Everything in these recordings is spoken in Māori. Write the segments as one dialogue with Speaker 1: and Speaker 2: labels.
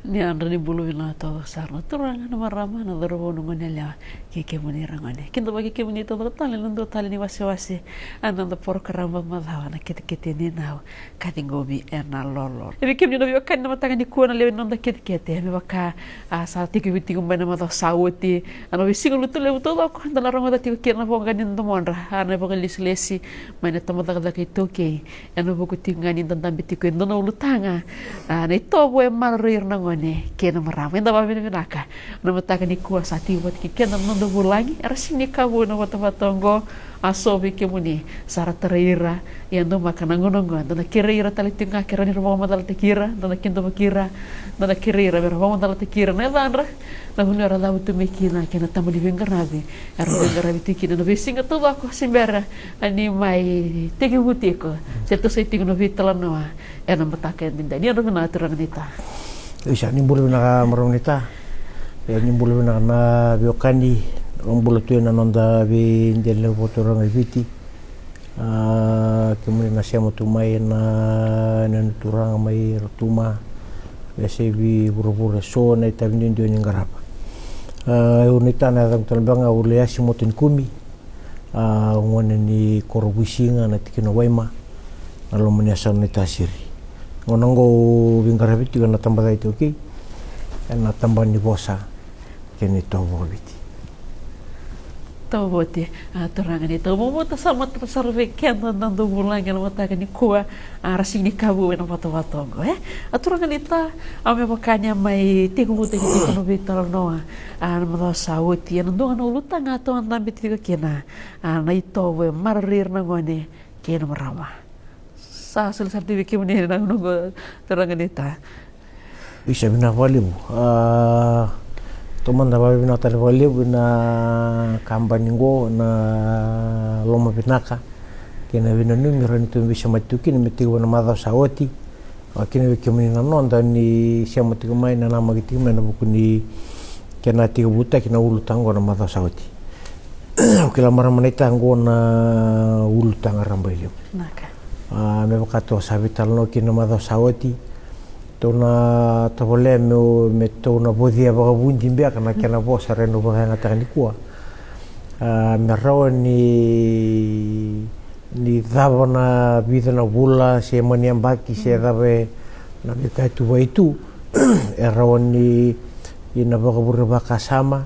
Speaker 1: Ni andra ni bulu ina to sarna turanga na marama na dorobo no ngonela keke munira ngone kinto bagi keke munito to tale nando tale ni wasi ananda por karamba madhawa na kete ni nau katingobi erna lolo ebi kemni no bio kan na matanga ni kuana le nanda kete me baka sa tiki biti kumbana mata sawoti ano bisingo lutu le to ko na rongo da tiki kirna bonga ni ndo mondra ana boga lesi mana tamata da ke toke ano boku tingani tanda biti ko ndo no lutanga na ito bo e marir na ngone kena marama inda ba binaka na mataka ni kuasa ti wat ki kena ndo bulangi arsini kabu na watawatongo asobi kemuni sara tereira yando makana ngonongo na kireira talitinga kirani ro madal tekira na kindo makira na kireira ro madal tekira na vandra na hunera la utu mekina kena tamu di bengarabi aro bengarabi tikina no visinga to ako simbera ani mai tegi butiko seto setting no vitala no ena mataka dinda ni ro na turang nita
Speaker 2: isa nimbulu na maronita nimbulu na biokani nimbulu tu na nonda bi ndele fotoranga viti kemuni na siamo tu mai na turanga mai rotuma bese bi buru so na tabini ndio ngarapa unita na tambanga ule asimo kumi ngone ni korobusinga na tikino waima alo manyasa nita siri ngonongo bingarabiti kana tambah itu ki na tambah ni bosa kene tobobiti
Speaker 1: aturangan itu mo sama terserve kena nando bulan kana mata ni kuwa rasing ni kabu na wato aturangan ita ame bakanya mai tigu no vital noa mo sauti nando no lutanga to andambi tiga kena na ito we marir na ngone kena marama sa selesai bikin ini nunggu terangan itu.
Speaker 2: Bisa bina valibu. Teman dapat bina tali valibu na kambaningo na loma binaka. Kena bina numiran itu bisa matukin metiku na madau sawati. Kena bikin ini non dan ni siapa matiku main na nama gitu main buku ni kena tiga buta kena ulu tanggo na madau sawati. Kila marah menita anggo na ulu tangga rambayu. Me bakato sabital no kina mado sawati tona tabole me tona bodia baga bundi mbia kana kena bosa reno baga ngata ni kuwa me rawa ni dhabana bidana bula se maniam baki se dabe na bika tu baitu rawa ni ina baga burba kasama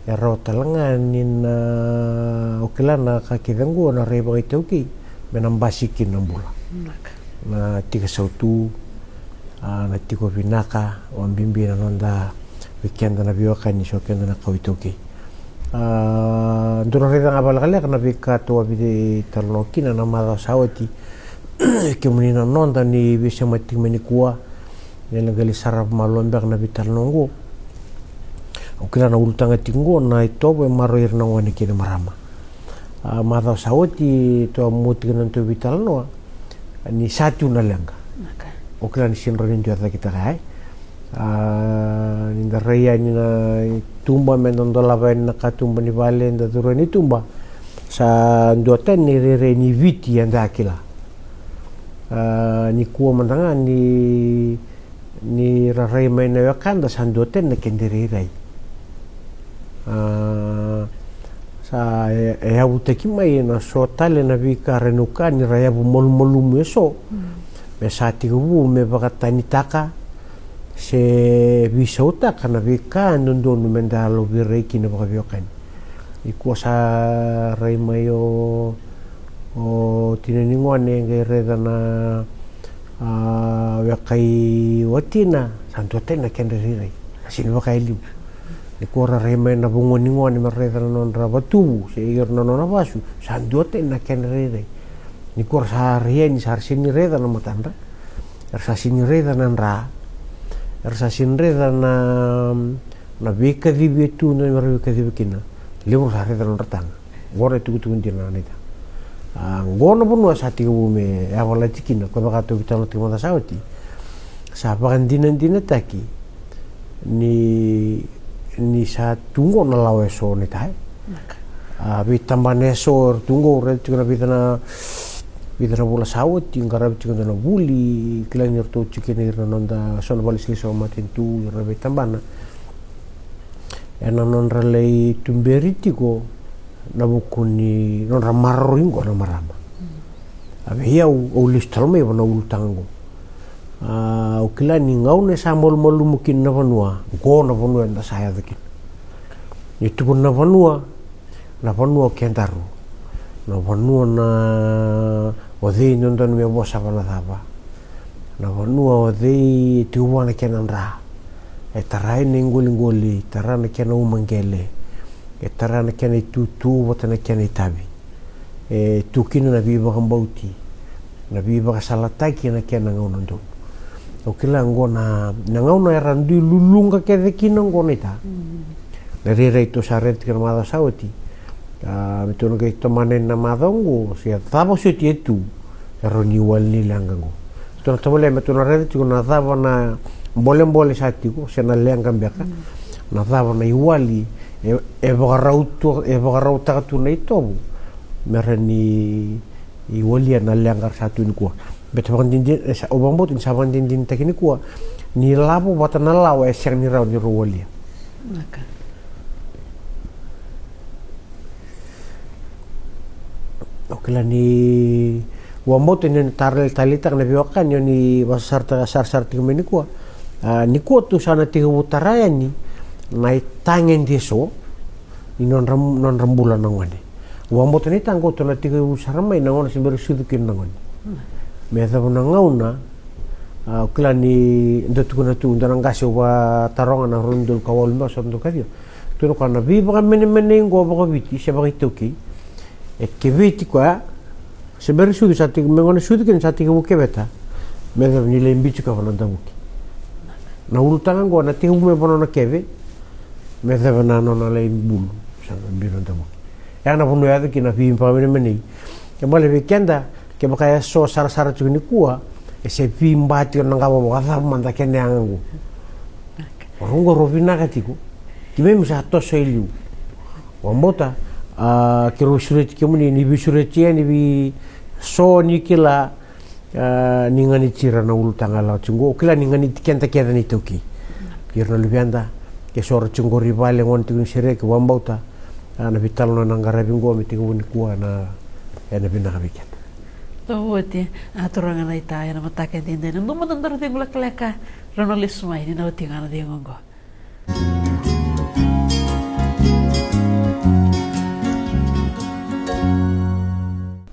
Speaker 2: rawa talangan ina okilana kakidango na reba itu ki menambasikin nambula na tiga sautu na tiga binaka wambimbi na nonda weekend na biwaka ni shoken na kawitoki ndura reda ngabala kale kana bika to abide tarlokina na mada sawati kemuni na nonda ni bisa mati menikua nela gali sarap malombe na bital nongo ukira na ultanga tingo na itobo maro irna ngone kina marama mada sawati to muti kan to vital no ni satu na langa okra ni sinro ni jota kita kai ni raya ni na tumba mendondo lava na katumba ni vale nda duro ni tumba sa ndota ni rere ni viti anda akila ni kuwa mandanga ni raraya mai na yakanda sa ndota na kendere rai sa yabu teki mai na so tale na vika renuka ni rayabu molu meso me sati gubu me bakatani taka se bisa uta kana vika ndondo menda lo bireki na bakavyokan iku sa rai mayo o tinani ngone ngereda na yakai watina santo tena kendere sini bakai libu ikora reme na bungoni ngoni marreta non rabatu se ir non abasu sandote na kenrere ni kor sarieni sarsini reda na matanda ersa sini reda nan ra ersa sini reda na beka di betu na marreka di bekina lewo sareta non ratang gore tu dina nita ngono bunu asati bume awala tikina ko bakato bitalo timo sawti sa bagandina taki ni sa tunggu na lawe so ni tai bitambane so tunggu re tukuna bitana vidra bola sawati ngarabi tikon na buli kilang nirto tikene nonda sona balis liso matintu rabe tambana non ralei tumberitiko na bukuni non ramarringo na marama ave ia o listalme na ultango o kilani ngaune sa mol mungkin na vanua go na vanua nda saya dakin itu pun na vanua kentaru na vanua na odi nondan me bosa bana daba na vanua odi tuwana kenandra tarai nengoli tarana kena umangele tarana kena tutu watana kena tabi tukina na biba kambauti na biba kasalataki na kena ngaunondo okila ngona nangauna erandu lulunga kedekina ngona ita nere itu saret kermada sawati metono ke tomanen na madongo sia tabo seti etu eroni walni langango tona tabole metono red tikuna tabo na boleh satiku sena leangkan biaka na tabo na iwali e bagarauta tu na ito merani iwali na leangkar satu ni kuah betul din obang bot insaban din tekini kuah ni labo batana lawa esang ni raw ni ruwali okela ni wambot ini tarel talita na biwakan yo ni basarta sarti kumeni kuah ni kuah tu sana tiga utaraya ni naik tangen deso ni non rembulan nangone wambot ini tangko tu na tiga usaramai nangone sembari sudukin nangone meta ngauna okela ni ndotukuna tu ndarang gasyo wa tarongan na rundul kawal ma sondo kadio tu no kana biba mene ngo ba biti se ba itoki keviti kwa sembari sudu sati mengone sudukin sati ke bukebeta meta ni lembichu ka vananda buki na urutangan go na tihu me bono na keve meta bana no na lembulu sanga biranda buki ya na bono ya kina pimpa mene ke mole weekenda ke bakaya so sara chuni kuwa ese pimbati na ngabo wa manda kene angu rungo rovina katiko kime misa to soilu wambota kiro sureti kemuni ni bi sureti ni bi so ni kila ningani tira na ulu tangala chungo kila ningani tikenta keda ni toki kirna lubianda ke sor chungo rivale ngon tikun sire ke wambota na vital no nangara bingo mitiku ni kuwa na ena bina kabiket
Speaker 1: Tawati aturangan na itaya na matakin din din. Nung matandar din ulak-leka, ranalismay, ninautingan na din ngo.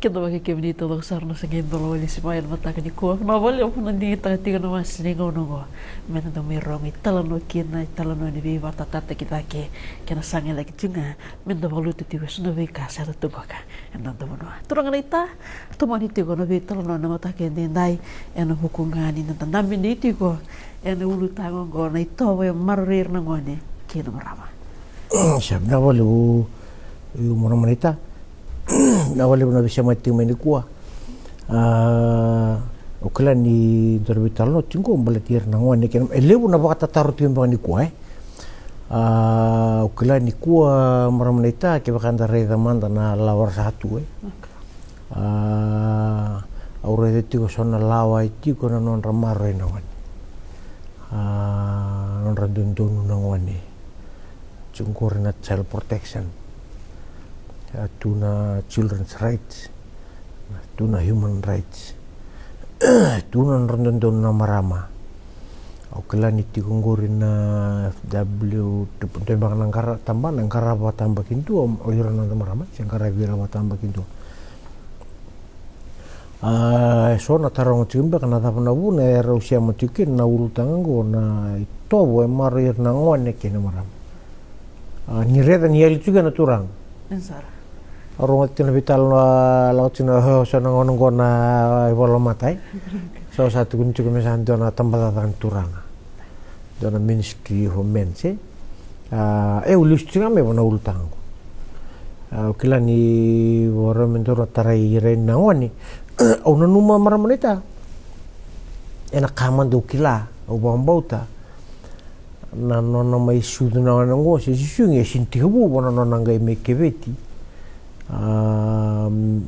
Speaker 1: Kita bagi kami dito lang sarno sa game dalawa ni si Mayan matakin ni Kuwa. Nawali ako nanding itaga-tiga naman siningaw nungo. Meron na mayroong italano kina, italano ni Viva tatata kita ke kina sangin lagi juga. Meron na maluto tiwa sunawi ka sa tutugo ka. Yan na mo. Turangan na ita, tumani tigo na italano na matakin din day. Yan ang hukunganin na tandamin na itigo. Yan ang ulutangon ko na ito ay marir na ngoni. Kina marama.
Speaker 2: Siap na wali yung maraman ita. Nawali na bisa mati meni kuah okela ni dorbital no tingko balatir nangwan ni kenam elebu na baka taru timba ni kuah okela ni kuah maramneta ke baka ndare zaman na lawar satu aure de tigo sona lawa tigo na non ramaro nawan non radundun nangwan ni cungkur na child protection tuna children's rights, tuna human rights, tuna rendon na marama. Okela ni tikunggurin na FW tembak nangkara tambah nangkara ba tambah kintu oyuran na marama sangkara bira ba tambah kintu. So na tarong timba kana ta na bu na Rusia matikin na urutangan go na ito bo marir na ngone kina marama. Ni reda ni yel juga na turang.
Speaker 1: Ensar.
Speaker 2: Orang tina vital laut tina sana ngonong kona iwalo matai so satu kunci kemisahan dona tambatan turang dona Ministry of Men se ulus tina me wana ultang kila ni wara mentor tarai ren nangwani au numa maramoneta enak kaman do kila au bambauta na nona mai sudu na ngo se sunge sinti hubu wana nona ngai mekebeti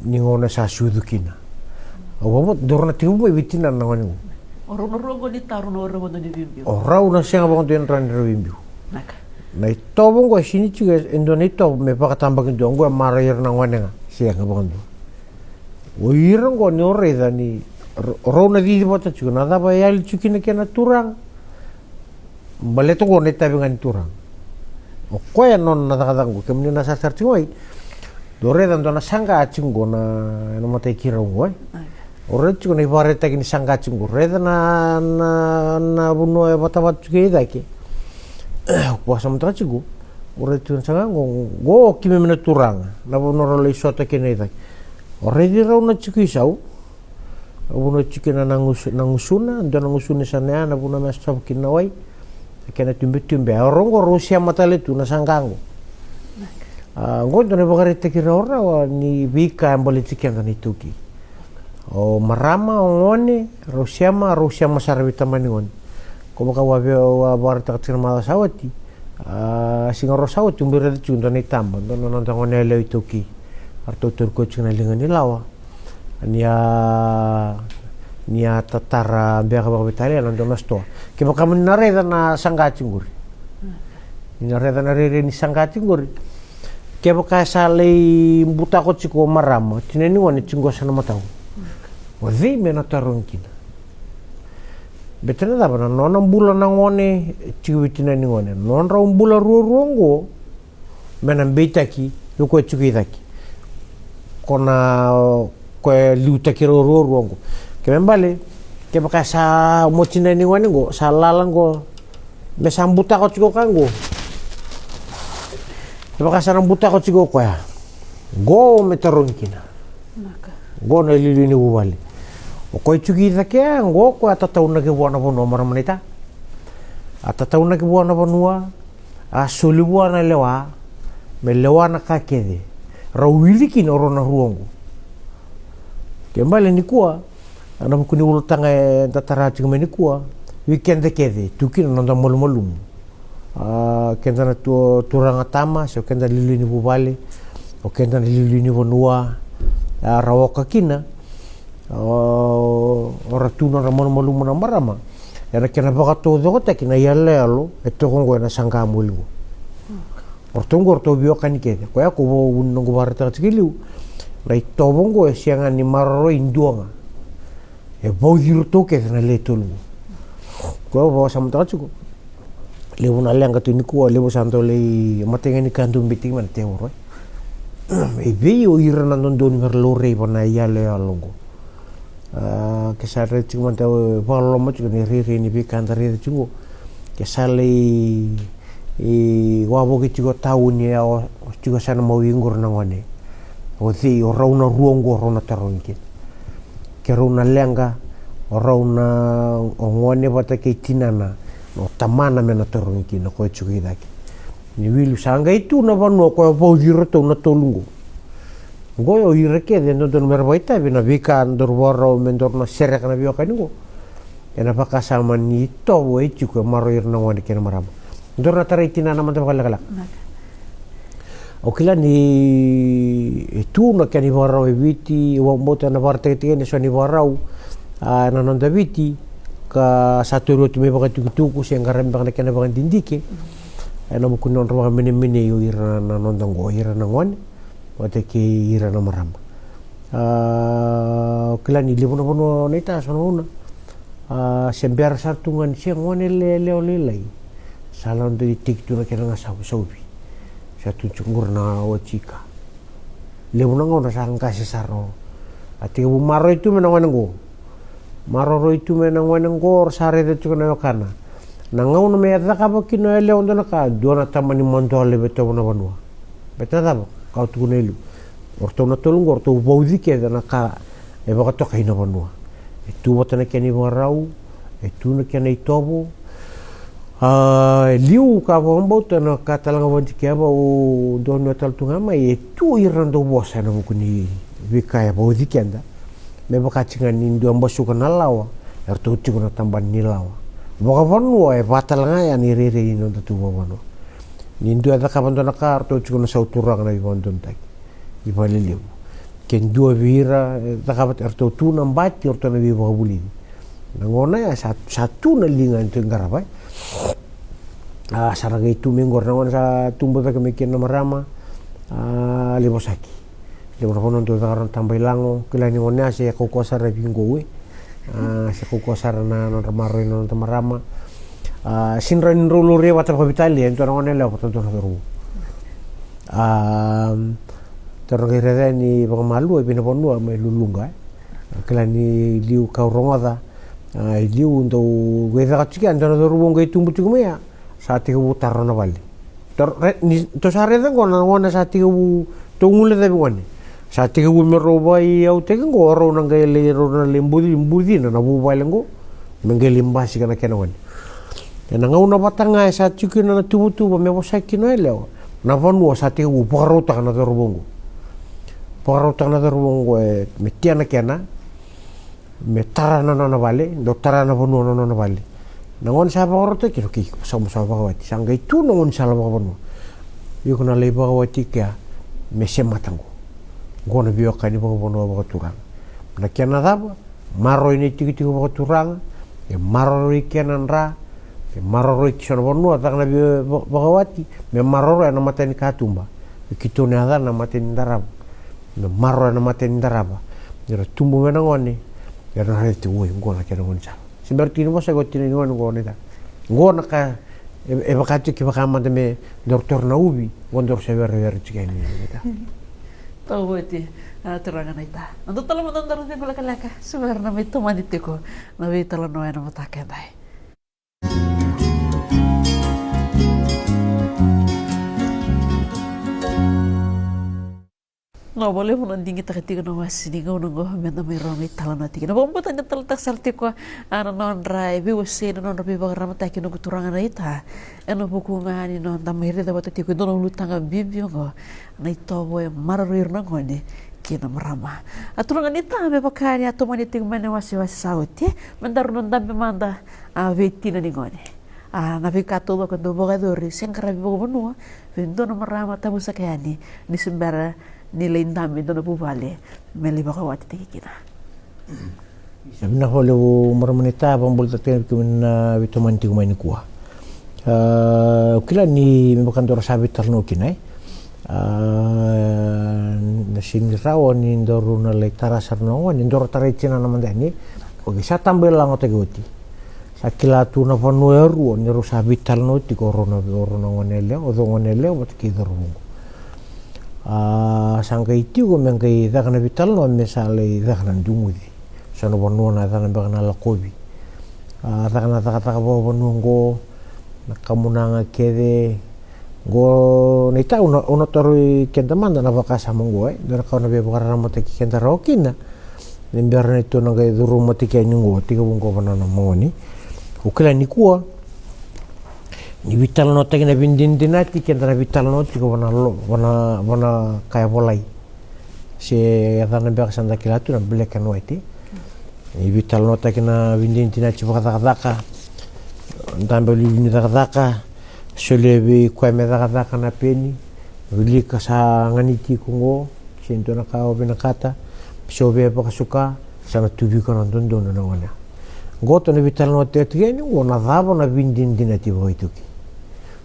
Speaker 2: ningona sa sudukina Awamot dorna tibu mo ibitin na ngani mo.
Speaker 1: Oro ni taru no oro ni bimbi.
Speaker 2: Ora una senga bang tuan ran bimbi.
Speaker 1: Naka.
Speaker 2: Na ito bang ko sini juga Indonesia me pakatambak ndo ngo marair na ngani nga siya bang ndo. Oirang ko ni ore dani rona di bota juga nada ba yali chukina kena turang. Baleto ko neta bingan turang. O ko ya non nada kadango kemni na sa sartingoi. Dore dan dona sangga acinggo na mata kira ngoi. Ore juga ni bareta kini sangga acinggo. Reda na buno e bata juga idaki. Puasa mata acinggo. Ore juga sangga go kime mena turang. Na buno role isota kene idaki. Ore di rauna juga isau. Buno cikina nangusuna. Dona ngusuna sana na buno mas sab kinawai. Kena tumbe orang Rusia mata letu na sangkango ngondo ne bagarita kira ora ni bika ambole cikian ni tuki o marama ngone Rusia masar vitamani ngone ko baka wa barta kira mala sawati singa rosawati tumbere chundo ni tamba ndono nonta ngone le tuki arto turko china lingani lawa nia tatara biaka baka Italia nonton sto ke baka menareda na sangga cinguri nareda na rere ni sangga cinguri ke baka sale buta ko ciko marama tineni woni cingo sana matau wazi mena tarongkina betena da bana nona bulan na ngone ciwi tineni ngone non ra bulan ruongo mena betaki yuko ciwi daki kona ko liuta kiro ruongo kembali ke baka sa mochina ni wani go sa lalang go me sambuta ko chigo kango ke baka sa rambuta ko chigo ko ya go me kina go na lili ni bubali o ko chugi da ke go ko atata una ke bona bono maramanita atata una ke bona bonua a suluwa na lewa me lewa na ka kede rawili kin orona ruongo kembali ni kuwa ana bukuni ulutanga tatara chinga meni kuwa weekend kede tukin nonda molum kenda na turanga tama so kenda lilini bubale o kenda lilini bonua rawoka kina ora tuna ramon molum na marama era kena baka to dogota kina yalle alo eto kongo na sanga mulu orto bio kan kede ko ya ko unno barata tikiliu rai tobongo sianga ni marro induanga e bau yurto ke na le tolu ko bo samta chuko le una lenga tu ni ko le bo santo le matenga ni kandu meeting man te oro e vi o irna non doni mer lore bona ya le alongo ke sa re chuko man te ballo mo chuko ni riri ni bi kandare chuko ke sale wabo ke chuko tauni o chuko sana mo wingur na ngone o thi o rauna ruongo rona taronki ke rauna lenga o rauna o ngone bata ke tinana no tamana mena toronki no ko chuki daki ni wilu sanga itu na vanu ko bo yirto na tolungo goyo yireke de no don merbaita bina bika ndor waro mendor no serek na bioka ningo ena baka sama ni to we chuko maro irna ngone ke marama ndor na tare tinana man kala okila ni itu no kani warau eviti wa mota na parte tiene so ni warau na non daviti ka satu roti me baka tuku se ngaram baka kana baka dindike na mo kunon ro mene yo ira na non dango ira na ngon wate ke ira na maramba okila ni libo no bono neta so no sembiar sartungan se ngone le lai salon de tiktu na kana saubi satu cungur na wachika le unang ona sangka sesaro ati bu maro itu menangwango maro itu menangwango sare de cuna yokana nangau no me ata ka bakino ele onda ka dona tamani mondole beto na banua beta da ka tu nelu orto na tolung orto baudi ke na ka e baka to kaina banua itu botana keni warau itu na keni tobo liu ka bombo tana katalanga wanti kiaba o dono taltunga mai tu irando bosa na bukuni vikaya bodi kenda me baka cinga nindo ambasu kana lawa erto cikuna tamban ni lawa boka vanu e batalanga ya ni rere no tu bono nindo ada ka bandona ka erto cikuna sauturang na ibondon tak ibali liu ken dua vira takabat erto tuna mbati orto na viva kabuli nangona ya satu na linga itu ngarapai saranga itu menggor nangon sa tumbo ta kemikian na marama libosaki libor honon to takaron tambay lango kilani ngona si ko sara bingowe si ko sara na non ramaro non tamarama sinran rolo re wata kapitali ento ngona le ko to na ru terkira ni pengmalu ibina ponua me lulunga kelani liu kaurongoda liu untuk weda kaciki antara dorubong kai tumbu tikumea saat tiga butar na bali ni to sare dan ngona saat tiga bu tungule da bingone saat tiga bu merobai au tega ngoro nang kai le rona lembudi na bu balengo mengelimbasi kana kenawan yana ngauna batanga saat tiga na tubu me bosaki no eleo na ponua saat tiga bu parota kana dorubongo Porotang na terwong me tiana kena me tarana na vale do tarana ponu na vale nangon sa porota kiro ki sama bagawati sangga itu nangon sala bagawano yo kuna le bagawati kya me sematango gona biyo kani bagawano bagaturang na kena daba maro ini tiki bagaturang e maro kenan ra e maro kisana ponu atang na biyo bagawati me maro na mateni katumba kitone ada na mateni darab na marro na maten daraba yara tumbu mena ngone yara hati wo ngona kena ngonsa seperti ni masa gotti ni ngone da ngona ka e bakati ki bakama de me doktor na ubi gondor severe cikani da
Speaker 1: tahu itu terangan ita untuk tolong menonton di belakang sebenarnya itu manitiko nabi tolong noya nama takentai no boleh menandingi takiti no masini ngau nunggu mena mirongi talan nati na bombo tanya teletak salti ko non rai bi wasi non rabi bagram taki no kuturangan ita eno buku ngani non tamiri da batati ko dono lutanga bibio ngo na ito boy mararir na ngoni kina marama aturangan ita me bakani ato maniting mane wasi sauti mandar non dambe manda vetina ni ngoni nabi kato lo kando bogadori sengkara bi bogo benua vendo no marama tabu sakayani ni sembara nilai dami dono bubale meli bakawati tiki kita.
Speaker 2: Sabina hole wo marmanita pambul taten kumina vitomanti kumaini kuah. Kila ni membukan dora sabit terno kinai. Nasini rawon ni doru na lektara sarno ni doru tarai cina namandani. Oke sa tambel lang otegoti. Sakila tu na panueru ni ru sabit terno ti corona ngonele o ngonele o tiki doru. Sangka itu ko mengkai dakana vital no mesale dakana dumudi sano bonona dakana bakana lakobi dakana taka bo bonongo nakamunanga kede go nita uno toru kenta manda na bakasa mongo dara kauna be bakara mate kenta rokina lemberna itu nanga duru mate ke ningo tiga bungo banana moni ukela nikua ni vital no tagina bindin dinati kenta na vital no tiga wana kaya bolai se adana be sanda kilatu na black and white ni vital no tagina bindin dinati bakadaka ndambe ni dakadaka selebe kwa me dakadaka na peni vilika sa nganiti kungo sento na kao binakata sobe bakasuka sana tubi kana dondo na wana goto ni vital no tetgeni wona dabo na bindin dinati boituki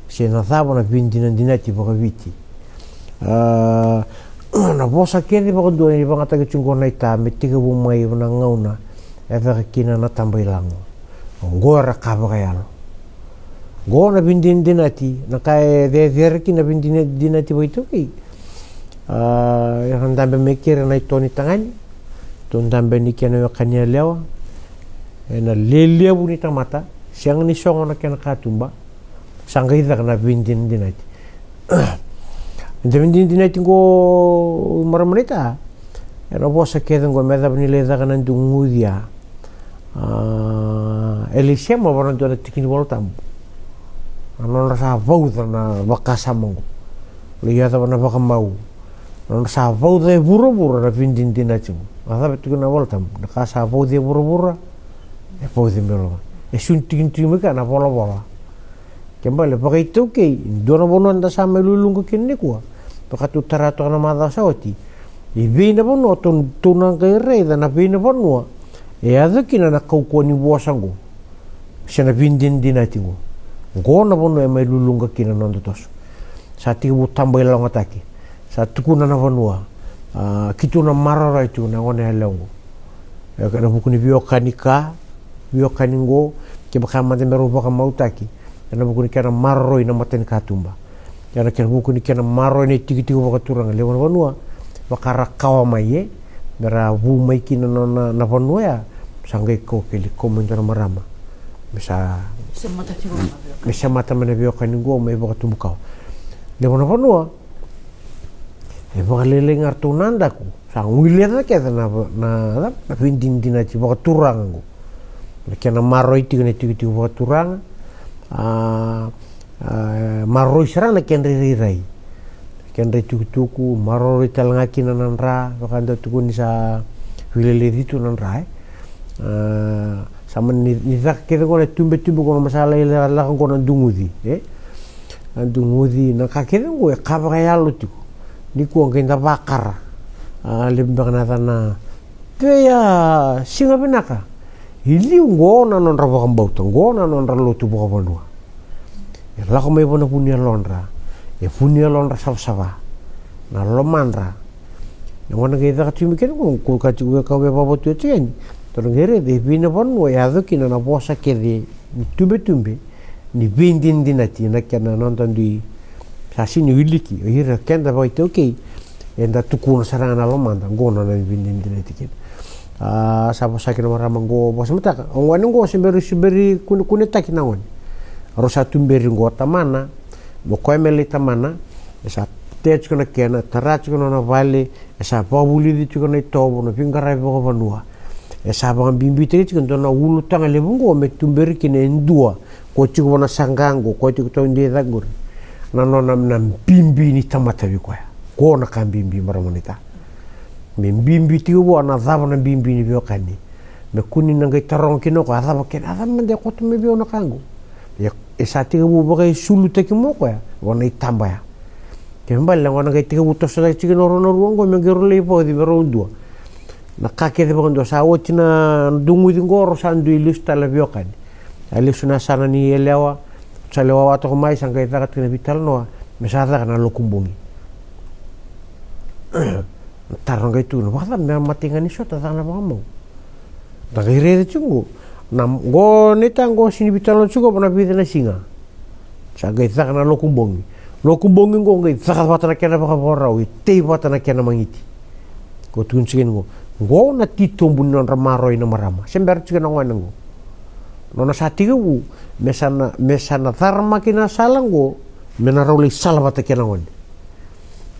Speaker 2: se na thabo na bindina dinati bakaviti na bosa kene bakondo ni bangata kechungo na ita metiga bumai na ngauna eva kina na tambay lango ngora kabakayalo go na bindin dinati na kay de kina bindin dinati boituki handambe mekere na ito ni tangani tundambe ni kena kanya lewa na lelebu ni tamata siang ni songo na kena katumba sangga kita kena bindin dinati bindin dinati go marmanita era bosa keden go meda bnile da kana dungudia elisema boran do tikin voltam anon rasa vauda na bakasa mongo liya da na bakamau non sa vauda buru-buru na bindin dinati ada betu na voltam na kasa vauda buru-buru e vauda melo e suntin timika na bola-bola kembali pakai itu ke dona bono anda sama lulung ke kini kuah pakai tu teratur nama dah sauti vina vanua tunang kai rei na vina vanua ado kina na kaukua ni bosango sena vindin dinatingo ngona vanua mai lulunga kina nondo toso sa tiga bu tambai longa taki sa tukuna na vanua kituna marara itu na ngone helongo ya kana bukuni biokanika biokaningo ke bakamate merupa ka mautaki kana bukuni kana maroi na maten katumba kana kana bukuni kana maroi ne tigi baka turanga le vanua bakara kawa mai mera bu mai kina na vanua ya sangai ko keli komentar marama bisa mata mana biokaningo mai baka tumbukau le vanua e baka leleng artu nandaku sang wiliat na kaya na pindin dinaci baka turango kena maroi tiga baka turang maroi serang na kena rirai kena tuku maroi talangaki na nanra baka anda tuku nisa wilele itu nanra sama nizak kira kona tumbe kona masalah ilalang kona dungudi dungudi na kakira gue kaba kaya lu tuku ni kuang kenta bakar limbang natana ya singa benaka ili ngona non raba kambauta ngona non ralo tu boka banua ya lako mai bona punia lonra ya punia lonra sava na lomanra na wana kita katumi ken ko katu ka we babo tu chen torong here de bina bonua ya do kina na bosa ke de tumbe ni bindin dinati na kana nonton di sasini wiliki hira kenda boy toki enda tukuna sarana lomanda ngona na bindin dinati ken sabo sakina marama ngo bos mutaka ngwane ngo simberi kune taki nawon rosa tumberi ngo tamana mo koemele tamana esa tech kuna kena tarach kuna na vale esa pabuli di kuna tobo no pingara bo vanua esa bang bimbi te kuna na ulu tanga lebungo me tumberi kine ndua ko chiko na sangango ko chiko to ndi dagur na bimbi ni tamata bikoya ko na kan bimbi maramonita bimbi tiwo na zaba na bimbi ni biokani me kuni nangai tarong kino ko azaba ken azaba mande ko to me bio na kango ya esati bu bagai sulu te kimo ko ya wona itamba ya kembal la wona ngai tiwo to sa chiki no ruongo me ngero le po di bero ndua na kake de bondo sa wotina dungu di ngoro sandu ilusta la biokani ali suna sana ni elewa salewa wato mai sangai takat kena vital no me sa kana lokumbungi tarang itu no waktu memang matingan iso tatang na mau tagaire chungu nam go neta go sini bitalo chugo bona bidena singa sagai takana lokumbongi go ngai sakat watana kena baka borau te watana kena mangiti ko tunsigen go na titombun non ramaroi na marama sember chugo na ngwanango nona satiga bu mesana tharma kina salango menaroli salvata kena ngwan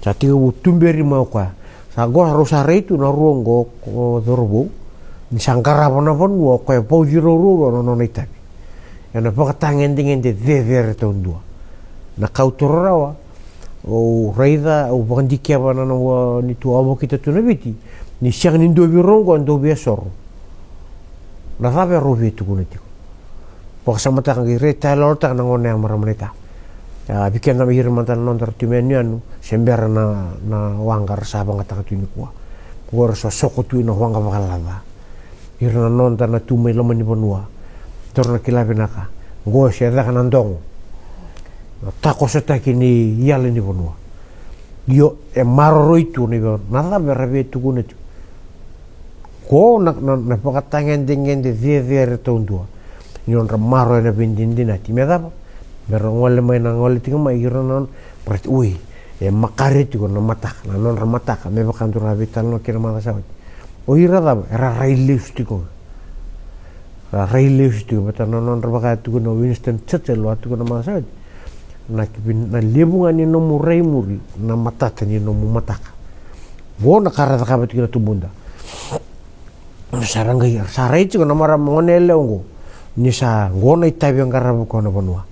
Speaker 2: satiga bu tumberi mau kwa sago rosare itu na ruongo ko dorbo ni sangkara bona bonwo ko po jiro ro no itabi yana baka tangen de ver tondua na kautorawa o reida o bandikia bana no ni tu abo kita tu nabiti ni siang ni do birongo ndo besor na sabe rovetu kunetiko pokok sama ta ngi reta lorta na ngone amaramoneta ya bikin na hir mantan non tertimenu anu sember na wanggar saba ngata tuni kuwa so sokotu na wangga bakalava hir na non na tumai lomani bonua torna kilabe naka go sheda kanandong tako seta kini yale ni bonua yo e maroro itu ni nada berbe tu kunetu ko na pakatangen dingen de ver tondua nyon ramaro na bindin dinati medaba berongol main ngol tinga mai gironon prat ui e makare tu na matak na non ramatak me bakan tu rabital no kira mata sawit o ira da era railus tiko betar non rabaka tu no Winston Churchill wa tu na mata sawit na kibin na lebungan ni no murai muri na matata ni no matak bo na kara ka bet kira tu bunda sarang gaya sarai tu na mara monele ngo ni sa ngona itabi ang karabu ko na bonwa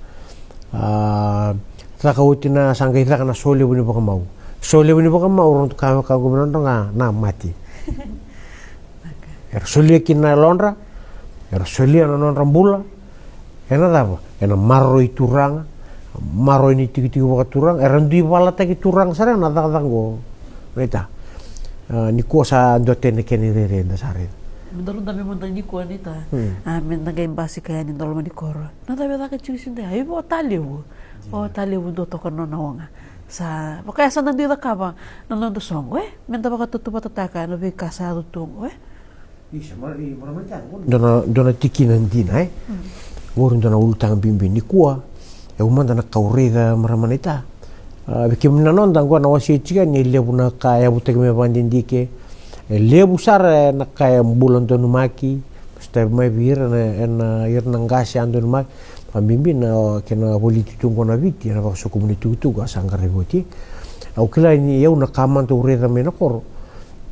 Speaker 2: takautina sangkai tak na sole buni baka mau orang tu kami kau benar na mati sole kina lonra sole na non rambula ena dapa ena maro turang maro ini tiki baka turang eran di wala taki turang sarang na tak go neta ni ko sa dote ne keni rere nda sare
Speaker 1: Mendalu dami mentang ni kuan ita. Mentang gay basi kaya ni dolo mani koro. Na tabi taka cuci deh. Ayo bawa tali bu. Bawa tali bu do toko nona wonga. Sa pokoknya sa nanti tak apa. Nona do song Menta baka tutup tataka. Nabi kasa tutung
Speaker 2: dona tiki nandina Worun dona ultang bimbi ni kuwa. Umanda na kaureda maramanita. Bikim na non dangwa na wasi chika ni lebu na kaya butek me bandindike. Lebu sar na kaya bulan donu maki. Stai mai bir na ir na ngasi andon maki. Pambimbi na kena politi tungko na viti na bakso komuniti tu ga sangkare boti. Au kila ni yau na kaman tu ureda me na koro.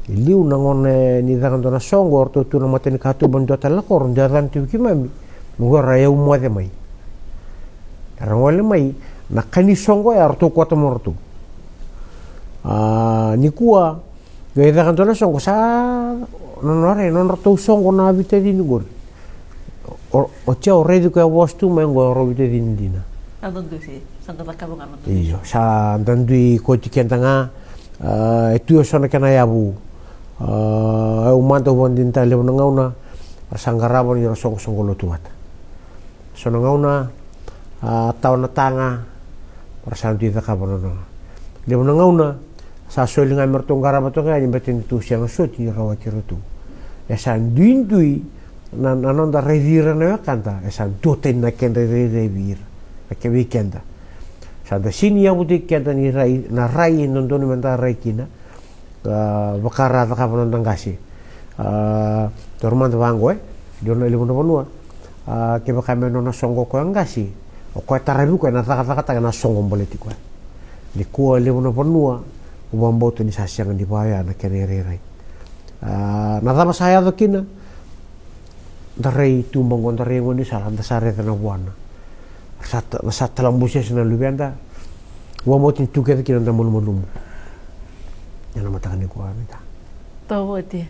Speaker 2: Liu na ngone ni dangan dona songo orto tu na mateni katu bandu atala koro ndaran tu kimami. Mugara yau muade mai. Rangole mai na kani songo ya orto kwata morto. Ni kuwa gaya dangan dona songo sa nonore nonorto songo na vite di nugor. O cia oredi ko wastu mengo robite dindina.
Speaker 1: Andon tu sih, sangka tak kabung andon.
Speaker 2: Iyo, sa dandui ko tikentanga itu sona kana yabu. Umanto bondinta le ngauna sangarabon yo songo lo tuata. Sona ngauna tau na tanga persanti ta kabono. Le ngauna sa solinga mertonggara batonga ni betin tu siang soti rawati rutu. Ya san dindui nanon da revira na kanta esa doten na ken revir na ke weekenda sa da sini ya budi kenta ni rai na rai non doni menta rai kina bakara ta kapan tangasi dorman wango dono ile bono bonua ke bakame no songo ko ngasi o ko tarabu ko na taka na songo boleti ko ni ko ile bono bonua ubambo to ni sasyang di baya na kene rai na tama saya dokina darai tumbang darai ngoni salah dasare tana buana sat lambusia sina lubianda wa motin tuke kina ndamul mulum yana matakani ko amita
Speaker 1: Tahu ti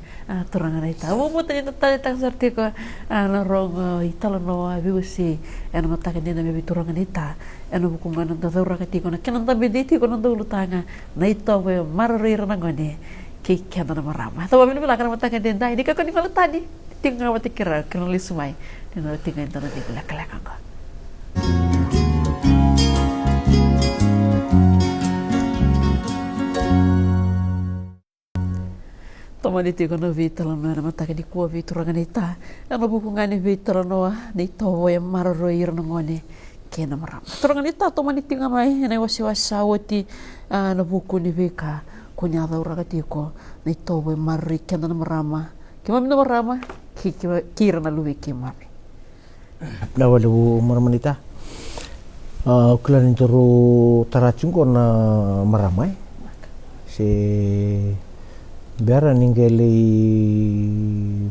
Speaker 1: turang ita wo mo tani tani tak sarti ko na rong italo no abiusi eno matakani na mebi turang ita eno bukungan na daura kati ko na kinan tabi diti ko na dulu tanga na ito we marrir na ngone ki kiana na marama tawa min bila kana matakani dai di ka ko ni tadi tinggal mati kira kenali sumai dan tinggal itu nanti belak-belak angka. Teman itu kan vital na mata di kuah vitur ganita, ano bukungan vital noa ni tawo yang maroir nangone kena maram. Turang ganita teman itu ngamai na wasi-wasawati na buku ni vika kunya daura katiko ni tawo yang marri kena marama. Kimami na marama kira na luwi kimami.
Speaker 2: Dawali bu maramanita. Kulan inturu taracung ko na maramay. Si biara ninggeli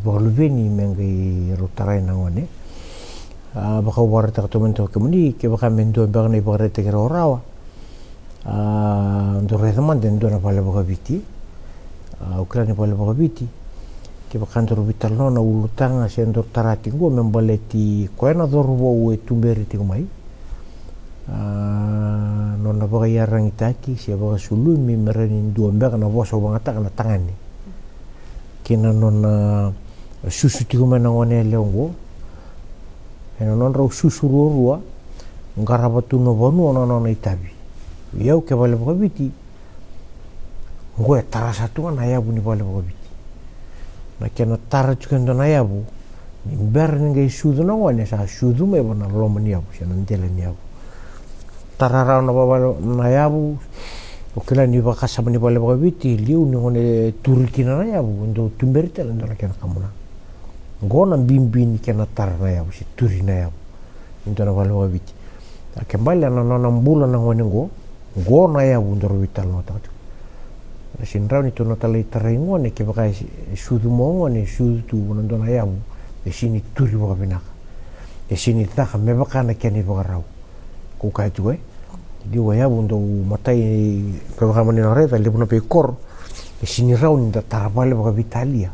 Speaker 2: bolubeni mengi rutaray nangone. Baka warta katumento kemuni ke baka mendo baka na ibaka rete kira orawa. Ndore teman den do na pala baka biti. Kulan ni pala baka biti. Kiba kantor vital no na ulutanga sendor tarati go membaleti ko na dorbo we tumberi ti mai non na baga yarang itaki sia baga sulu mi merenin dua mbak na boso bangata kana tangani kina non susu ti go na ngone leongo eno non ro susu ruwa ngara batu no bonu no itabi yau ke bale baga biti go tarasa tu na ya buni bale baga biti na kena tara juga ndona yabu ni ber ngai sudu na wane sa sudu me bona loma ni yabu sa ndela ni yabu tara ra na baba na yabu o kila ni baka sa ni bale baka biti liu ni ngone turkina na yabu ndo tumberita ndona kena kamuna ngona bimbi ni kena tara na yabu si turi na yabu ndona bale baka biti kembali na nona mbula na ngone ngo na yabu ndoro vital no ta sinrau ni tu nota lei taringo ne ke baka sudu mongo ne sudu tu nandona yabu e sini turi baka binaka e sini taka me baka na keni baka rau ku kai tu di wa yabu ndo matai pe baka mani na reta le buna pe kor e sini rau ni da tarabale baka vitalia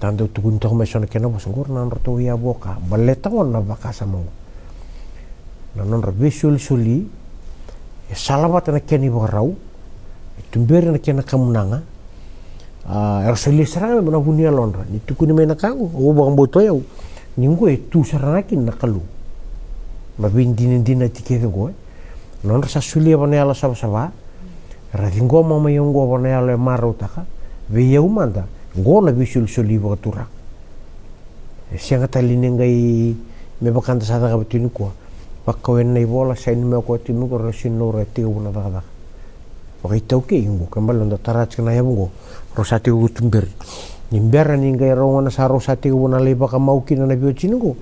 Speaker 2: tando tu gunto me sona kena bos ngor na roto ya boka baleta na baka samo na non visual suli e salabat na keni baka rau tumberi na kena kamunanga Ersoli serang mana bunia lonra ni tukuni mena kangu o bang boto yau ningo tu saranakin nakalu mabindin dina tikete go non sa suli bana ala saba radingo mama yongo bana ala maro taka ve yau manda go na bisul suli ba turak sianga taline ngai me bakanta sa daga betini ko pakkawen nei bola sain me ko timu ko rasin no reti una daga pakai tau ke ingo kambal onda tarat kana yabungo rosati utumber nimbera ninga ronga sa rosati una leba ka mau kina na bio chinugo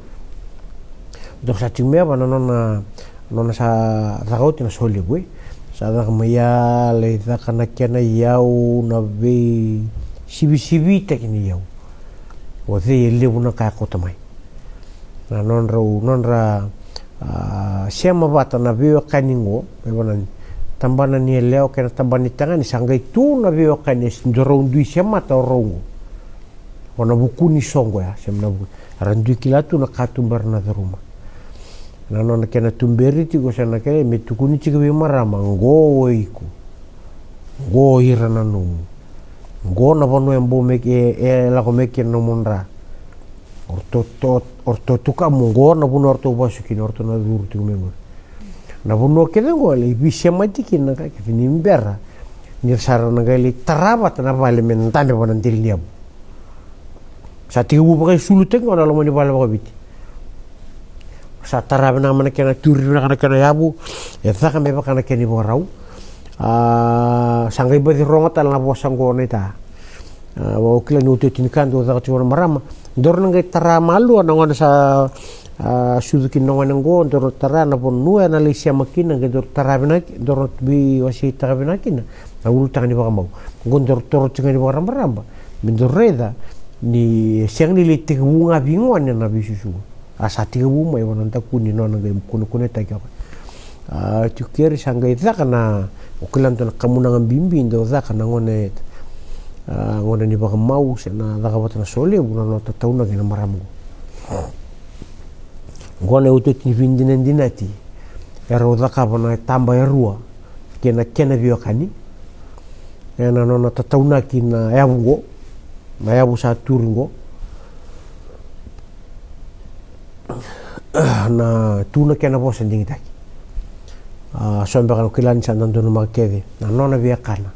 Speaker 2: rosati me ba nona sa dagoti na soli gue sa daga maya le da kana kena yau na be sibi tekni yau o de le una ka kota mai na nonra siama bata na bio kaningo e bonan tambana ni leo kena tambani tanga ni sangai tu na bio kani ndorong dui siama ta rongo ona buku ni songo ya semna bu randu kilatu na katumbar na rumah na nona kena tumberi ti go sana ke metukuni ti be marama ngo iku ngo irana no ngo na bono embo meke la ko meke no monra orto tuka ngo na bono orto basuki orto na duru ti memor na bono ke ngo le bise matiki na ka ke ni mbera ni sara na gali taraba na vale men tande bonan diriliam sa ti bu ba sulu te ngona lo mani bala ba biti sa taraba na mana kena turi na kana yabu e thaka me ba kana keni borau sangai badi ronga tal na bosang go neta wa okila no te tinkan do za tiwara marama dor na ngai tara malu na ngona sa suzuki no ngona go dor tara na pon nu na lisia makina ngai dor tara bina dor bi wasi tara bina kina na ulu tangani ba mau gondor toro tingani ba maramba min reda ni siang ni le te bunga bingon na bisusu asati bu mai wonan ta kuni no ngai kuno ta kya tu keri sangai za kana ukulan to kamunangan bimbi ndo za kana ngone ni ba mau sena za ka batna sole bu no ta tauna gena maramu ngone uto ti vindinen dinati ero za ka bana tamba erua kena bio kani ena no ta tauna kina yabungo na yabu sa turingo na tuna kena bosa ndingi taki sombe kan kilan sa nandono makede na nona via kana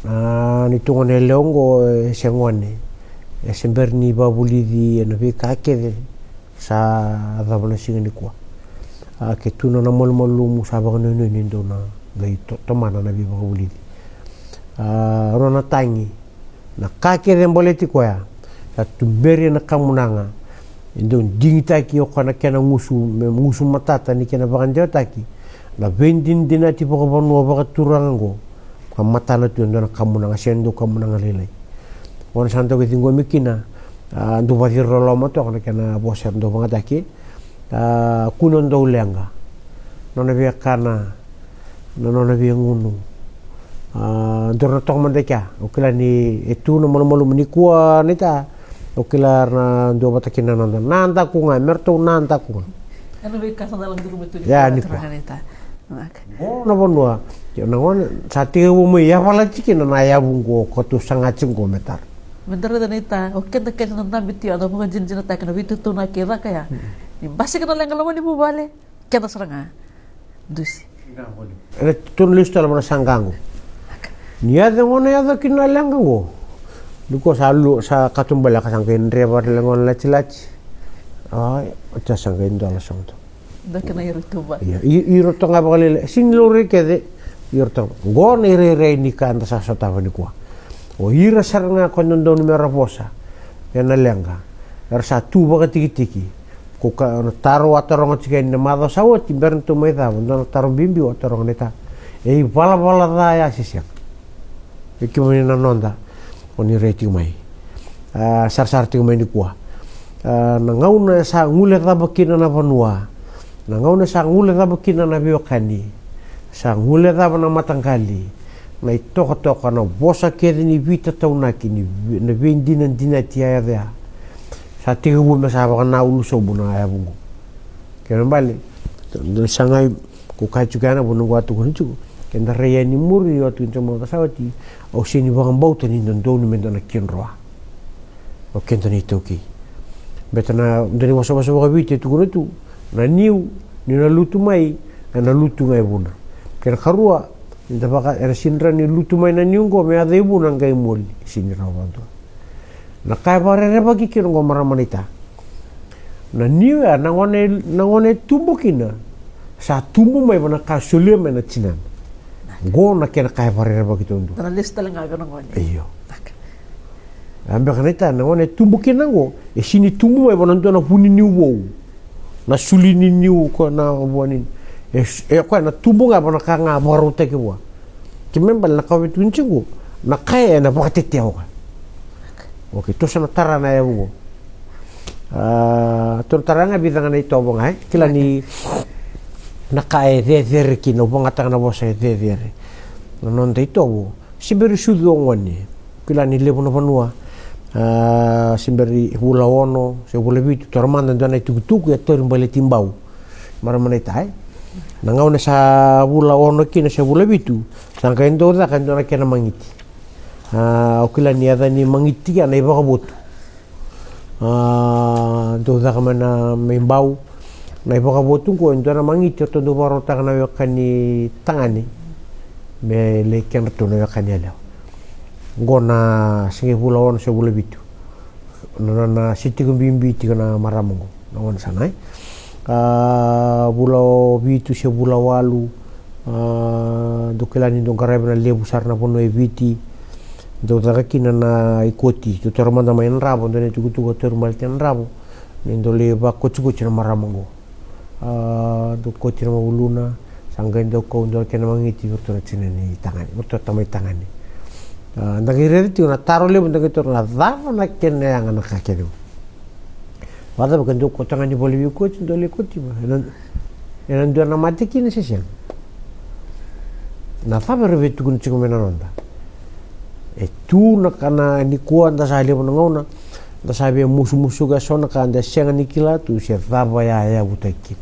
Speaker 2: na ni tungone leongo sengwane semberni babuli di na vi kakede sa adabona singani kwa ke tuna na molmolu musaba no ni ndona gai tomana na vi babuli di rona tangi na kakede mboleti kwa ya tumberi na kamunanga indon dingita ki okana kena musu matata ni kena baganja taki na vendin dinati poko banu baka turango kamata na tu ndona kamuna ngasendo kamuna ngalelai on santo ke tingo mikina ndo badir rolo moto kana kena boser ndo banga taki kuno ndo lenga nona be kana nona be ngunu ndorna tok mandeka okela ni etu no molo menikua neta okilar na ndo batakina nanda kunga merto nanda kunga
Speaker 1: ano be kasa dalam grupo itu
Speaker 2: ya ni oh na bonua yo na ngon sati bu mu ya pala chikin na ya bungo ko tu sanga chingo metar
Speaker 1: bentar dan ita oke tak kena nonton biti atau bukan jin-jin tak kena biti tu nak kira kaya ni basi kena lengan lawan ibu bale kita seranga dusi
Speaker 2: tun listo la sangango ni ada ngone ada kina lengango duko sa katumbala ka sangkain rebar lengon laci-laci aja sangkain dala sangto
Speaker 1: dah kena irutuba
Speaker 2: iya iruto nga bakal sinlori kede iruto gone re ni kan sa sota ni kwa o ira saranga konondo numero posa yana lenga ersa tu baka tiki ko ka taro atorong chiken na mado sawo timber to meda no taro bimbi atorong neta bala da ya sisiak ikimoni na nonda oni rating mai sar ting mai ni kwa na ngauna sa ngule ta bakina na vanua na ngauna sa ngule ta bakina na biokani sa ngule ta na matangkali na ito na bosa kedi ni vita tauna kini na vendina dinati ya dia sa tiga bu masa ba na ulu so buna ya bungu kena bali sangai ku ka juga na bunu watu kunju kenda reya ni muri o tu ntamo tasawati o sini bang bau tani ndono mendona kinroa o kenda ni toki betana ndani wasa wabite tu kuno tu na niu ni na lutu mai na lutu ngai buna kena karua inda baka era sinra ni lutu mai na niungo me ade buna ngai moli sinra wanto na kai bare re bagi kino ngo maramanita na niu ya nangone tumbu kina sa tumbu mai bana ka sulia mai na tinan go na kena kai bare re bagi tondo
Speaker 1: na lista lang aga ngone
Speaker 2: iyo ambe kanita nangone tumbu kina ngo e sini tumbu mai bana ntona puni niu wo na suli ni niu ko na bonin e ko na tumbu nga bana ka nga baru te ke wa kimembal na kawe tuncingu na kaya na bakate te wa oke to sana tarana ya wo to taranga bidang na ito bonga kila ni nakae de ki no bonga tanga na bosa de non de ito wo simberi sudo ngoni kila ni lebo no panua simberi hula ono se hula bitu tormanda dana tuku ya tor mbale timbau maramana tai nangau na sa hula ono kina se hula bitu sangka endo da kan dona kena mangiti okila ni ada ni mangiti kana iba kabotu do da kamana membau na iba kabotu ko dona mangiti to do baro takana yakani tangani me le ken to no yakani ala gona singe hula ono se hula bitu na siti kumbimbi tika maramongo na wan sanai bula bitu se bula walu dokela ni dongkara na lebu sarna pono eviti do takina na ikoti to tormanda main rabo ndone tuku tormal ten rabo nindo le ba kochu na maramongo do kochi na uluna sangga ndo ko ndo kena mangiti to ni tangani to tamai tangani ndagire ti na taro le bunda to na dava na kene yang na kakelu wada bukan do kota ngani boleh ikut ndo le koti ba enan do na mati kini sesian na faber vetu kun chiku mena ronda tu na kana ni kuan da sale bunda ngona da sabe musu ga sona kan da senga nikila tu se dava ya butakin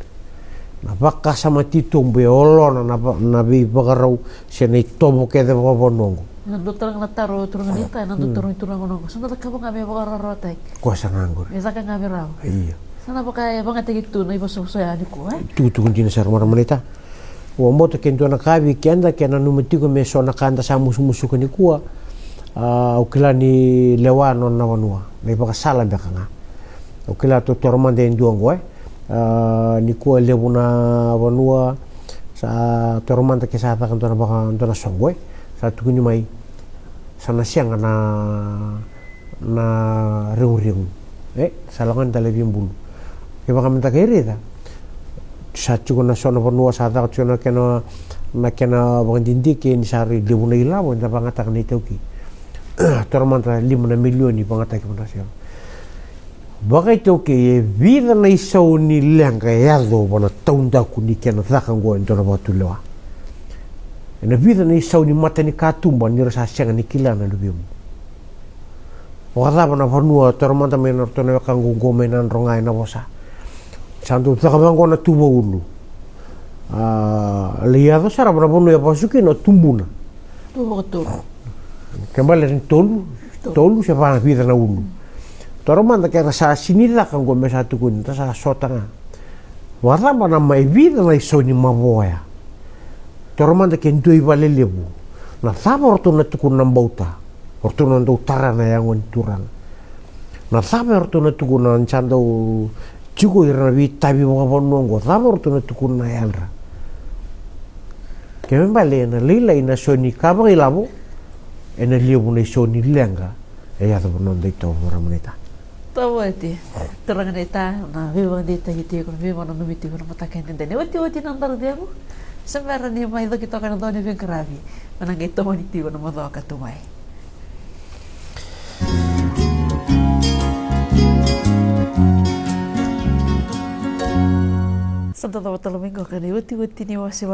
Speaker 2: na baka sama titombe olona na bi bagarau se nei tobo ke de bonongo
Speaker 1: nando terang nataro turun nita nando turun ngono sana tak kabang kami bakar rotek
Speaker 2: kuasa nganggur
Speaker 1: bisa kan kami raw
Speaker 2: iya
Speaker 1: sana pakai banget gitu na ibo so ya niku
Speaker 2: tu kunjina sar mar manita wa moto kento na kabi kenda kena numetiko me so na kanda sa musu ko ni kuwa ukila ni lewano na wanua me baka sala baka nga ukila to tormande nduango ni kuwa lebuna wanua sa tormanda ke sa ta kan to na baka to na songwe satu kuni mai sana siang na reung salangan talebim bulu ke baka minta kere ta satu kuna sona panua sata kena na kena bang dindi ke ni sari lebuna ila bo nda banga tak ni toki tormanta 5 milioni banga tak mana sia baka toki vida na isau ni lenga ya do bona taunda kuni kena zakango ndona batulewa na vida ni sau ni mata ni katumba ni rasa siang ni kila na lubimu wala bana vanua tormanta menor to na kangu gomenan rongai na bosa santu takamango na tubo ulu liado sara bana bonu ya pasuki no tumbuna
Speaker 1: tubo to
Speaker 2: kembali ni tolu siapa na vida na ulu tormanta ke rasa sinila kangu me satu kun rasa sotanga wala bana mai vida na iso ni maboya tormanda ke ndoi vale lebu na thaba orto na tuku nambauta orto na ndo utara na yang turang na thaba orto na tuku na nchanda chuko irana vi tabi mga ponongo thaba orto na tuku na yanra ke mbale na lila ina soni kabang ilabo ena lebu na soni lenga e yata ponondo ito mora moneta
Speaker 1: tawo ati terang neta na vivang dita hiti ko vivang na numiti ko na matakin din oti nang tardebu sembara ni mai do kita kana doni ben karabi manang ito maniti ko na mo do ka tumay Santa domingo kani uti ni wasi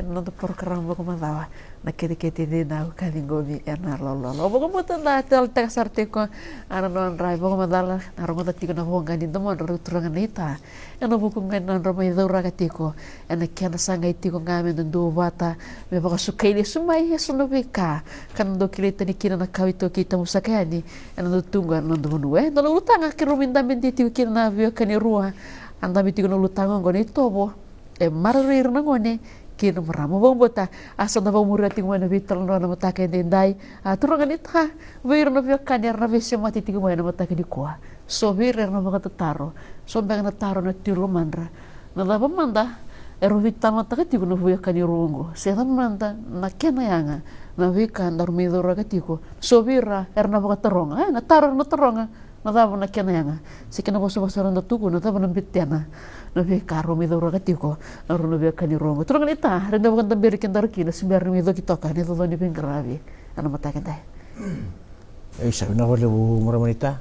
Speaker 1: no program boko madawa na kete ni na kalingomi na lolo boko mutanda tel teksarte ko ana non rai boko madala na rongo tiko na honga ni domo ru turangan ita eno boko ngan non romo idura katiko ena kiana sanga itiko ngame ndo bata me boko sukaili sumai yesu no bika kan do kilita ni kina na kawito kita musakani ena do tunga no do nuwe no lutanga kiruminda menditi kina na vio kani ruah anda miti kono lutanga ngone tobo marir na ngone kino maramo bombota asa na bamura tingwana vital no na matake dendai turangan itha wir no vio kaner na vese mati tingwa na matake di kwa so wir na mga taro so bang na taro na tiro mandra na laba manda ero vital matake tingno vio kanirungo se manda na kena yanga na vika ndar midora gatiko so vira erna mga taronga na taro na taronga nadabo na kena yanga sikena boso boso randa tuku nadabo na bitena no be karo mi dora katiko no no be kanirongo turangan ita renda bukan tambiri kendarki na simbar mi do kitoka ne do ni pengravi ana mata kenta
Speaker 2: sabi na wala bu muramanita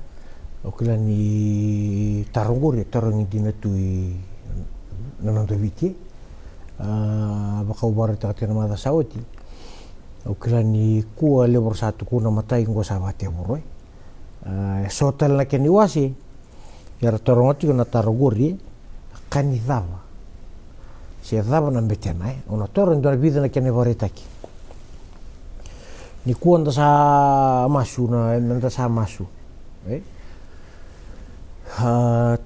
Speaker 2: okila ni tarongori tarongi dinatui nanando viti baka ubara takatina mada sawati okila ni kuwa lebor satu kuna matai ngo sabate boroi sotal na keni wasi yara torongoti na tarogori kani dava si dava na betena ona toro ndo vida na keni varetaki ni kuanda sa masu na nanda sa masu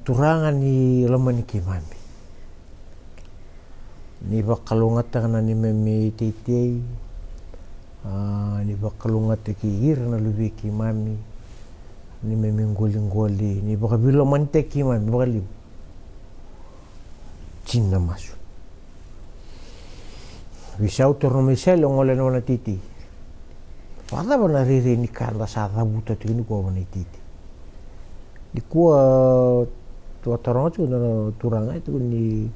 Speaker 2: turangan ni lamani kimami ni bakalungat na ni memi titei ni bakalungat ki hirna lubi kimami ni memengoli ni baka bilo manteki man baka liu cinna masu bisa utor mesel ngole no na titi pada bana riri ni kanda sa buta tini ko bana titi di ko to torongo tu na turanga itu ni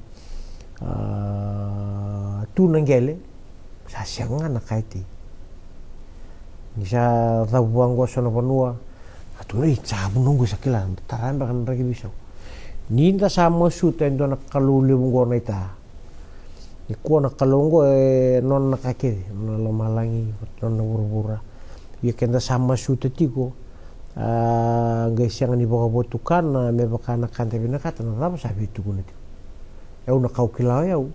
Speaker 2: tu nangele sa sianga na kaiti ni sa dabuang go sono panua atunai cabu nunggu sakila taran bahkan lagi bisa ninda sama suta endo na kaluli mungo na ita iko na kalongo non na kake na lomalangi non na burbura ya kenda sama suta tiko guys yang ni boka botukan na me baka na kante bina kata na raba sabi itu kuna tiko na kau kilau yau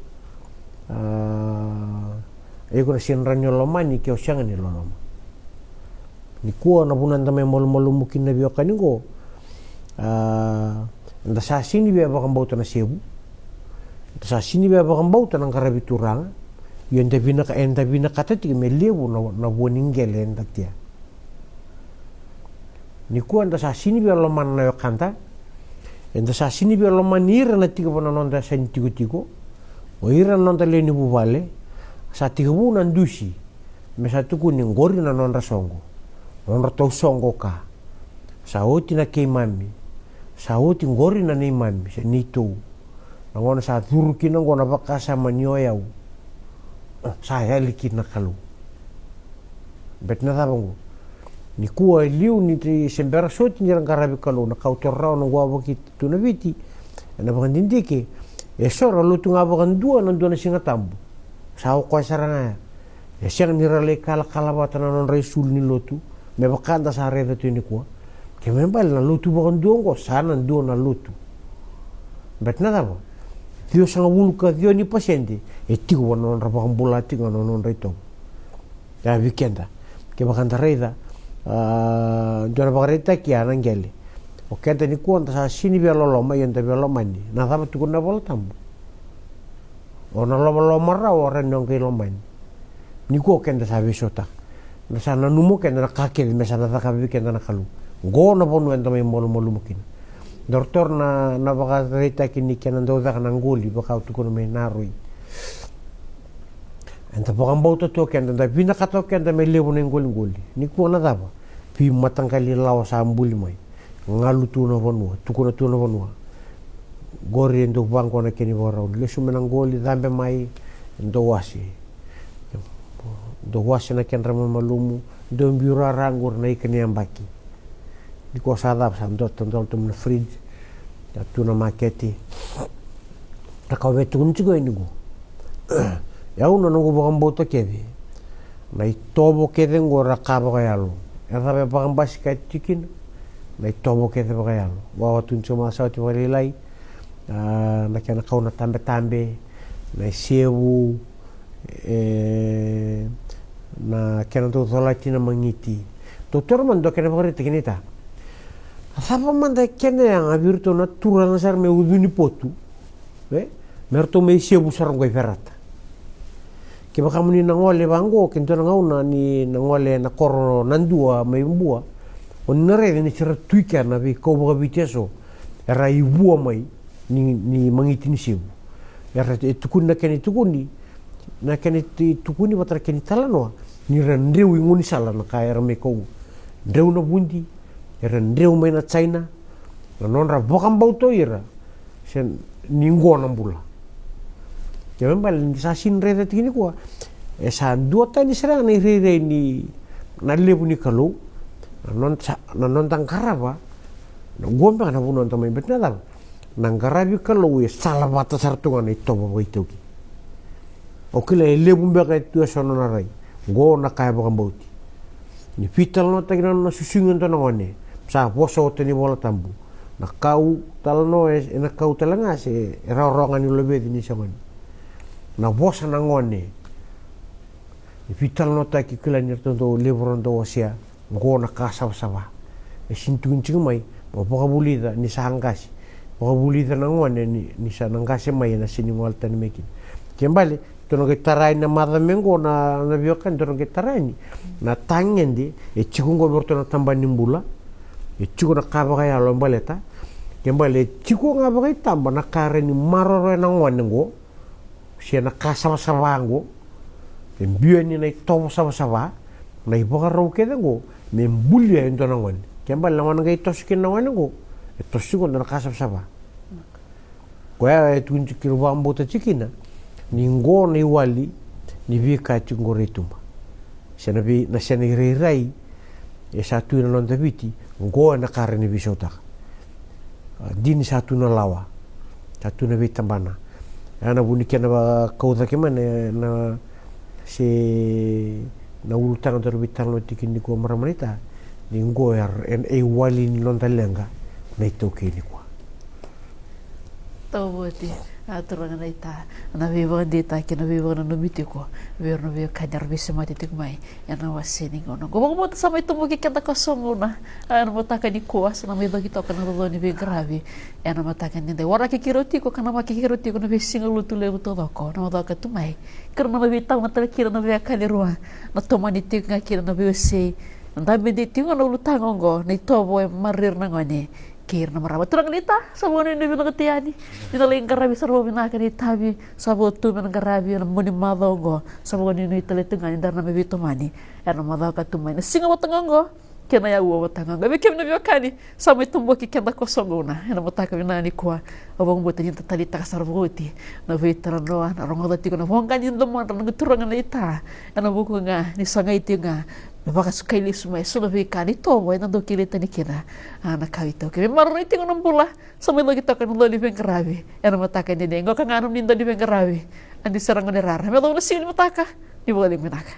Speaker 2: kuna sinranyo lomani kio siang ni lomani ni kuwa na punan tamay molo mungkin na biyo kaningo nda sa sini biya bakang bauta na Cebu nda sa sini biya bakang bauta ng karabituranga yun enda binakatati may lewo na buwaninggele enda tiya ni kuwa nda sa sini biya loman na yo kanta nda sa sini biya loman ira na tiga pa na nonda sa tigo o ira na nonda leni bubale sa tiga bu nandusi may sa tukunin gori na nonda songo nonra tau songo ka sauti na kei mami sauti ngori na nei mami sa nito na ngona sa turuki na ngona baka sa manyoyaw saya likin na kalu bet na tabango ni kuwa liu ni sembera soti nirang karabi kalu na kautorrao na guwa bakit tunabiti na bakan dindiki sora lutu nga bakan dua na singatambu sa kwa saranga siyang niralay kalabatan na non resul ni lotu me bakanda sa reda tu ni kwa ke membal na lutu bakan duongo sana duo na lutu bet na tabo dio sanga wuluka dio ni pasyente tigo wana non rabakan bulati nga non reto ya weekenda ke bakanda reda dona bakareta kia nangele o kenta ni kwa sa sini bia loloma yenta bia lomani na tabo tu kuna bola tambo o na loma ra o rendong ke lomani ni kwa kenta sa besota sana numu kena na kake mesana ta kabi kena na kalu go na bonu ento may molo mukin doktor na baka reta kini kena ndo da kana ngoli baka tu kono may naroi enta baka mbauta to kena da bina kato kena may lewo na ngoli ni ko na daba pi matangkali lawa sa ambuli mai ngalu tu na bonu tu kono tu na bonu gori ndo bangko na keni borao lesu menangoli dambe mai ndo wasi do wasina ken rama malumu do biura rangur na ikani ambaki di ko sadap sam dot tondol tum na fridge da tuna maketi Nakau betukun juga ini go. Ya uno nungu bakam boto kede. Na itobo kede ngo rakaba kayalo. Esa be bakam basi kai chikin. Na itobo kede bakayalo. Wawa tuncho masa ti walilai. Na kana kauna tambe na sewu na kana to tolati na mangiti. Doktor man do kana bakari tikinita. Asapa man da kene yang abirto na turana sar me uduni potu. Merto me sewu sarang ko ferata. Kiba kamu ni nangole bango kinto nangauna ni nangole na koro nandua mai mbua. Onere ni sira tuika na bi ko boga biteso. Era ibua mai ni mangiti ni sewu. Era tukun na kene tukuni. Na kene tukuni batara kene talanoa. Ni rendeu inguni sala na ka era me ko. Ndeu na bundi. Era ndeu mai na China. Na nonra bokam bauto ira. Sen ningona mbula. Kaya mbal sa sinre da tingini ko. Esa dua tani serang ni rere ni nalebu ni kalau. Na non tangkaraba. Na gomba na bunon tamay betnadal. Nangkarabi kalau ya salah bata sartungan itu bawa itu ki. Oke lah lebu mbaka itu sono narai. Go na kaya bakam bauti. Ni vital no taginan na susungan to nangone. Sa poso tani bola tambu. Na kau talno na kau talanga se rongan ni lebe ni sangon. Na bosa nangone. Ni vital no taki kilanir to lebron do wasia. Go na kasa sawa. E sintuin mai bapa bulida ni sangkas. Bapa bulida nangone ni sa nangkas mai na siningwal tan mekin. Kembali to no gitarai na mada mengo na biokan to no gitarai na tangen di e chikungo borto na tamba nimbula. E chiko na kaba kaya lo baleta. Kembali chiko nga ba tamba na kare ni maroro nangone ngo. Siya na kasama-sama ngo. Mbio ni na ito sama-sama. Na iboka raw keda ngo. Membulya yung to nangon. Kembali naman nga itosikin nangon ngo. Itosiko na nakasama-sama. Kaya ito yung kiruba ang buta chikina. Ni ngo na iwali. Ni vika chungo retuma. Siya na siya na iriray. E satu na nonta biti. Ngo na kare ni bisotaka. Dini satu na lawa. Satu na bitambana. Ana bunikia na kauda kemana na si na urutan untuk bitan lo tikin di ko maramanita ni ngoer en e wali ni non talenga na ito kini ko
Speaker 1: Tawati aturangan na ita na viva dita kina viva na numiti ko ver no ver kanyar bisa mati tikmai yana wasini ngono ko mo ta sama itu mo kikanta ko songuna ana mo ta kani kuas na may bagito kana do ni grave yana mata kan de wara kikiroti ko kana makikiroti ko na visinga lutule to ko na do ka tumai karena na bitaw na kira na ver kali ruwa na tomani tikga kira na bisi ndabe de tingo na lutangongo ni tobo marir na ngone kir na marawa turang nita sabon ni bilang ketiani nita ling karabi sarbo binaka ni tabi sabo tu binang karabi na muni madongo sabon ni tele tengah ni darna mebito mani erna madao katumai na singa watangongo kena ya uwa watangongo bekem na biokani sama itumbo ki kenda kosongona ena mutaka binani kwa abang buta ni tatalita kasarbuti na veteran roa na rongo dati ko na wong kanyin lemon na turang nita ena buku nga ni sangai tinga baka sukaili sumai sudah vikani to boy nando kilita ni kina anak kawito kami marunong iti ko ng pula sa may lagi takan ng loli pengkarabi ano matakan ni dengo kang anong nindo di pengkarabi andi sarang ni rara may lolo sini mataka di boling minaka